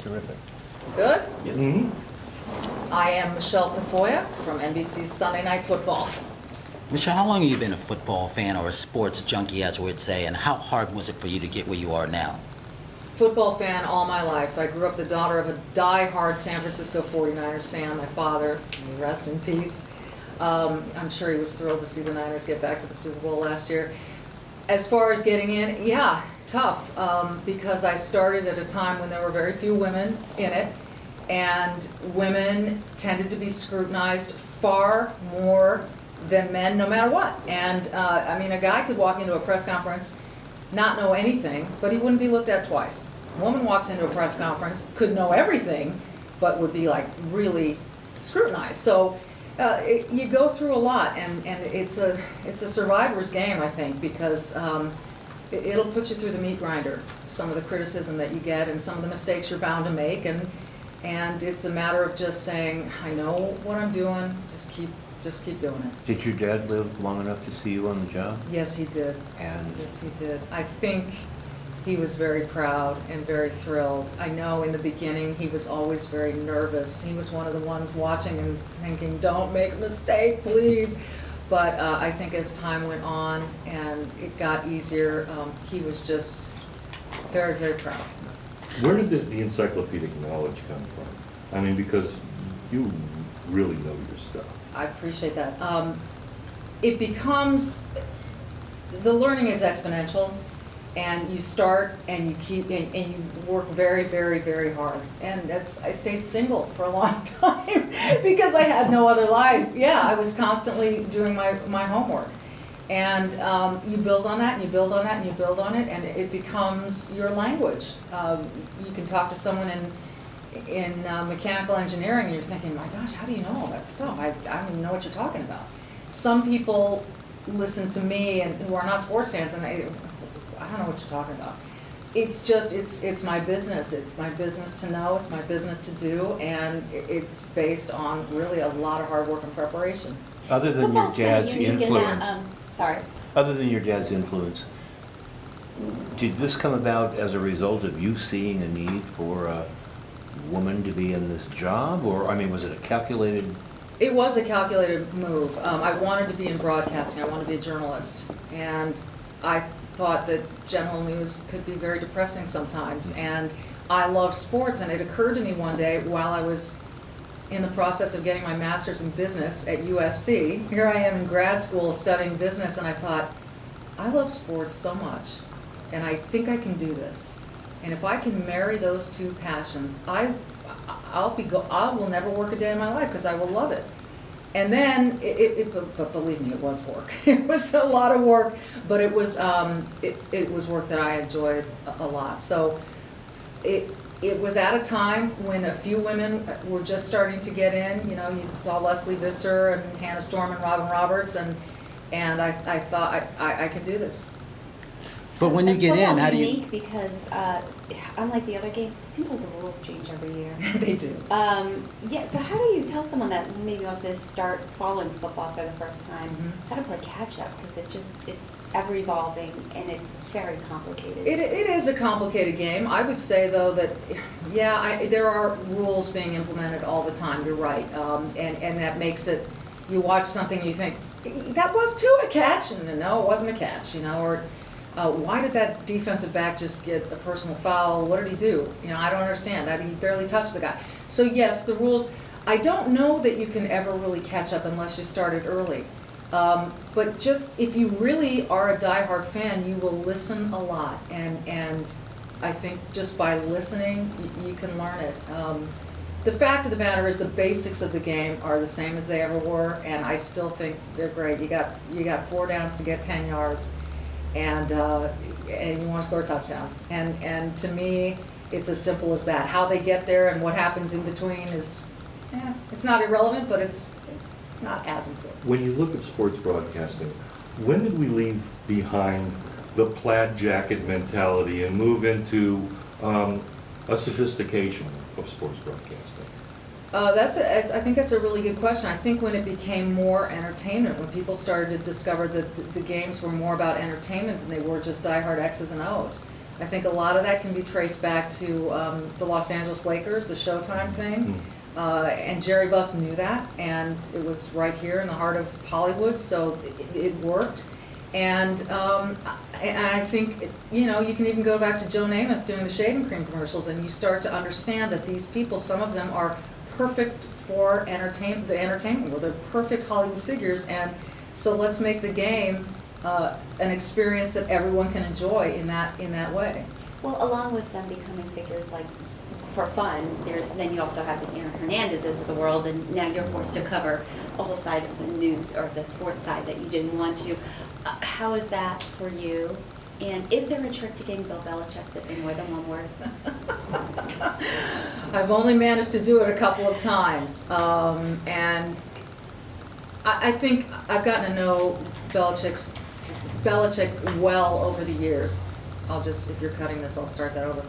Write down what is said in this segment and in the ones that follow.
Terrific. Good? Yes. Mm-hmm. I am Michele Tafoya from NBC Sunday Night Football. Michele, how long have you been a football fan or a sports junkie, as we would say, and how hard was it for you to get where you are now? Football fan all my life. I grew up the daughter of a die-hard San Francisco 49ers fan. My father, may he rest in peace. I'm sure he was thrilled to see the Niners get back to the Super Bowl last year. As far as getting in, yeah, tough, because I started at a time when there were very few women in it, and women tended to be scrutinized far more than men, no matter what. And I mean, a guy could walk into a press conference, not know anything, but he wouldn't be looked at twice. A woman walks into a press conference, could know everything, but would be like really scrutinized. So you go through a lot, and it's a survivor's game, I think, because it'll put you through the meat grinder, some of the criticism that you get and some of the mistakes you're bound to make, and it's a matter of just saying, I know what I'm doing, just keep doing it. Did your dad live long enough to see you on the job? Yes, he did. And yes, he did. I think he was very proud and very thrilled. I know in the beginning he was always very nervous. He was one of the ones watching and thinking, don't make a mistake, please. But I think as time went on and it got easier, he was just very, very proud. Where did the encyclopedic knowledge come from? I mean, because you really know your stuff. I appreciate that. It becomes, the learning is exponential, and you start and you keep, and you work very, very, very hard. And I stayed single for a long time because I had no other life. Yeah, I was constantly doing my homework. And you build on that, and you build on that, and you build on it, and it becomes your language. You can talk to someone in mechanical engineering, and you're thinking, my gosh, how do you know all that stuff? I don't even know what you're talking about. Some people listen to me and who are not sports fans, and I don't know what you're talking about. It's just, it's my business. It's my business to know, it's my business to do, and it's based on really a lot of hard work and preparation. other than your dad's influence, Sorry. other than your dad's influence, did this come about as a result of you seeing a need for a woman to be in this job, or I mean, was it a calculated? It was a calculated move. I wanted to be in broadcasting. I wanted to be a journalist, and I thought that general news could be very depressing sometimes. And I love sports, and it occurred to me one day while I was in the process of getting my master's in business at USC. Here I am in grad school studying business, and I thought, I love sports so much, and I think I can do this. And if I can marry those two passions, I will never work a day in my life because I will love it. And then, but believe me, it was work. It was a lot of work, but it was work that I enjoyed a lot. So it was at a time when a few women were just starting to get in. You know, you saw Leslie Visser and Hannah Storm and Robin Roberts, and I thought I could do this. But when you get in, how do you? Unique because unlike the other games, it seems like the rules change every year. They do. Yeah. So how do you tell someone that maybe wants to start following football for the first time how to play catch up? Because it's ever evolving and it's very complicated. It is a complicated game. I would say though that there are rules being implemented all the time. You're right, and that makes it. You watch something and you think that was too a catch, and no, it wasn't a catch. You know, or. Why did that defensive back just get a personal foul? What did he do? You know, I don't understand that. He barely touched the guy. So yes, the rules, I don't know that you can ever really catch up unless you started early. But just if you really are a diehard fan, you will listen a lot. And I think just by listening, you can learn it. The fact of the matter is the basics of the game are the same as they ever were, and I still think they're great. You got 4 downs to get 10 yards. And you want to score touchdowns. And to me, it's as simple as that. How they get there and what happens in between is, it's not irrelevant, but it's not as important. When you look at sports broadcasting, when did we leave behind the plaid jacket mentality and move into a sophistication of sports broadcasting? I think that's a really good question. I think when it became more entertainment, when people started to discover that the games were more about entertainment than they were just diehard X's and O's. I think a lot of that can be traced back to the Los Angeles Lakers, the Showtime thing. And Jerry Buss knew that, and it was right here in the heart of Hollywood, so it worked. And I think, you know, you can even go back to Joe Namath doing the shaving cream commercials, and you start to understand that these people, some of them are perfect for the entertainment world. They're perfect Hollywood figures, and so let's make the game an experience that everyone can enjoy in that way. Well, along with them becoming figures like for fun, then you also have the Aaron Hernandezes of the world, and now you're forced to cover a whole side of the news or the sports side that you didn't want to. How is that for you? And is there a trick to getting Bill Belichick to say more than one word? I've only managed to do it a couple of times, and I think I've gotten to know Belichick well over the years. If you're cutting this, I'll start that over.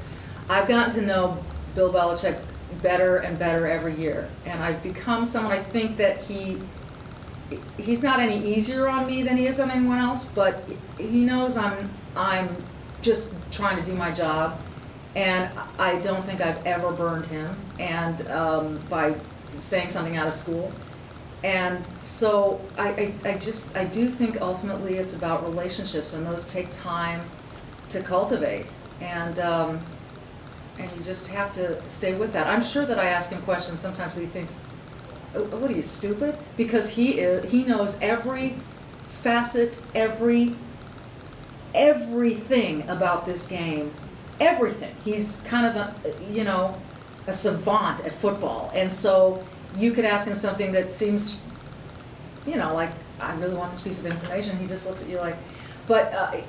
I've gotten to know Bill Belichick better and better every year, and I've become someone, I think that he's not any easier on me than he is on anyone else, but he knows I'm just trying to do my job, and I don't think I've ever burned him, and by saying something out of school. And so I do think ultimately it's about relationships, and those take time to cultivate, and you just have to stay with that. I'm sure that I ask him questions sometimes that he thinks, oh, what are you, stupid? Because he knows every facet, everything about this game, everything. He's kind of a savant at football, and so you could ask him something that seems, like, I really want this piece of information. He just looks at you like, but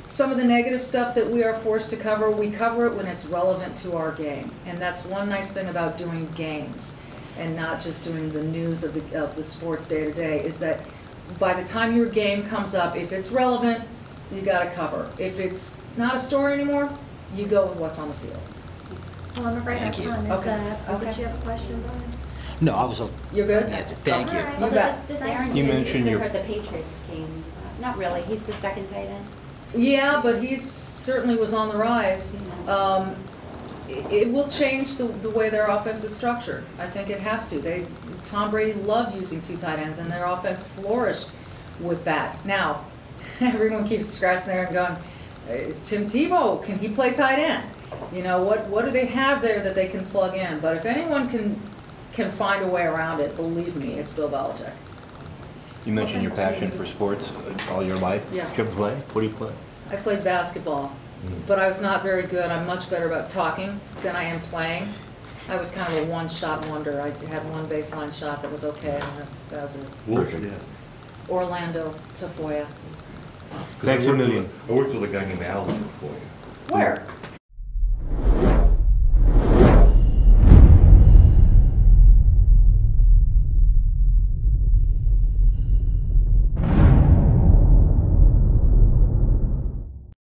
some of the negative stuff that we are forced to cover, we cover it when it's relevant to our game. And that's one nice thing about doing games and not just doing the news of the sports day to day, is that by the time your game comes up, if it's relevant, you got to cover. If it's not a story anymore, you go with what's on the field. Well, I'm afraid our time is Okay. up. Did you have a question, Brian? No, I was. You're good? That's it. Thank you. All right. You Well, bet. this Aaron, You mentioned you your- heard the Patriots game. Not really. He's the second tight end. Yeah, but he certainly was on the rise. It will change the way their offense is structured. I think it has to. Tom Brady loved using two tight ends, and their offense flourished with that. Now, everyone keeps scratching there and going, is Tim Tebow, can he play tight end? What do they have there that they can plug in? But if anyone can find a way around it, believe me, it's Bill Belichick. You mentioned your passion for sports all your life. Yeah. Did you ever play? What do you play? I played basketball, but I was not very good. I'm much better about talking than I am playing. I was kind of a one-shot wonder. I had one baseline shot that was okay, and that was it. Perfect. Yeah. Orlando Tafoya. Thanks a million. I worked with a guy named Al before you. Where?